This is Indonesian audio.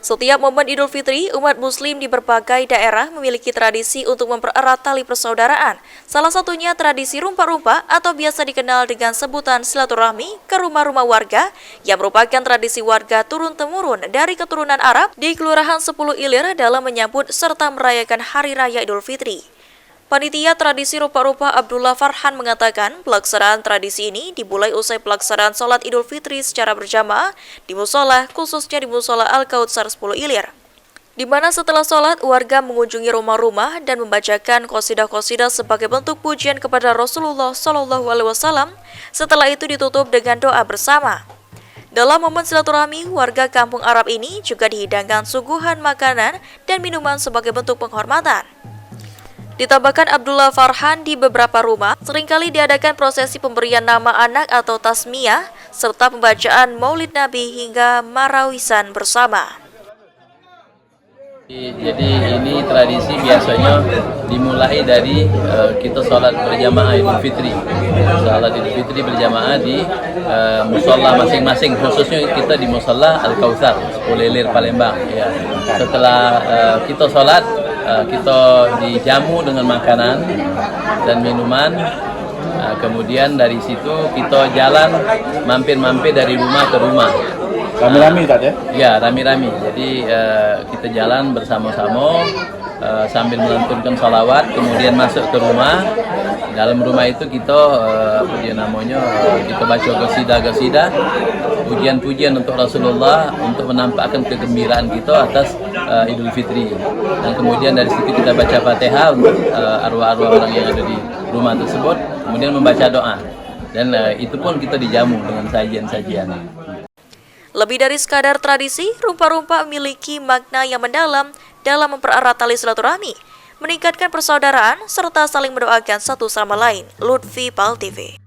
Setiap momen Idul Fitri, umat muslim di berbagai daerah memiliki tradisi untuk mempererat tali persaudaraan. Salah satunya tradisi rumpa-rumpa atau biasa dikenal dengan sebutan silaturahmi ke rumah-rumah warga yang merupakan tradisi warga turun-temurun dari keturunan Arab di Kelurahan 10 Ilir dalam menyambut serta merayakan Hari Raya Idul Fitri. Panitia tradisi rupa-rupa Abdullah Farhan mengatakan pelaksanaan tradisi ini dimulai usai pelaksanaan sholat Idul Fitri secara berjamaah di musola, khususnya di musola Al-Kautsar 10 Ilir. Di mana setelah sholat, warga mengunjungi rumah-rumah dan membacakan qasidah-qasidah sebagai bentuk pujian kepada Rasulullah SAW. Setelah itu ditutup dengan doa bersama. Dalam momen silaturahmi, warga kampung Arab ini juga dihidangkan suguhan makanan dan minuman sebagai bentuk penghormatan. Ditambahkan Abdullah Farhan, di beberapa rumah seringkali diadakan prosesi pemberian nama anak atau tasmiyah serta pembacaan Maulid Nabi hingga marawisan bersama. Jadi ini tradisi biasanya dimulai dari kita sholat berjamaah Idul Fitri. Sholat Idul Fitri berjamaah di musola masing-masing, khususnya kita di musola Al-Kautsar 10 Ilir Palembang. Ya. Setelah kita sholat, kita dijamu dengan makanan dan minuman. Kemudian dari situ kita jalan mampir-mampir dari rumah ke rumah. Rami-rami kan ya? Ya, rami-rami. Jadi kita jalan bersama-sama sambil melantunkan sholawat, kemudian masuk ke rumah. Dalam rumah itu kita kita baca qasidah-qasidah, pujian-pujian untuk Rasulullah untuk menampakkan kegembiraan kita atas Idul Fitri. Dan kemudian dari situ kita baca Fatihah untuk arwah-arwah orang yang ada di rumah tersebut, kemudian membaca doa. Dan itu pun kita dijamu dengan sajian-sajian. Lebih dari sekadar tradisi, rumpa-rumpa memiliki makna yang mendalam dalam mempererat tali silaturahmi, meningkatkan persaudaraan, serta saling mendoakan satu sama lain. Lutfi Pal TV.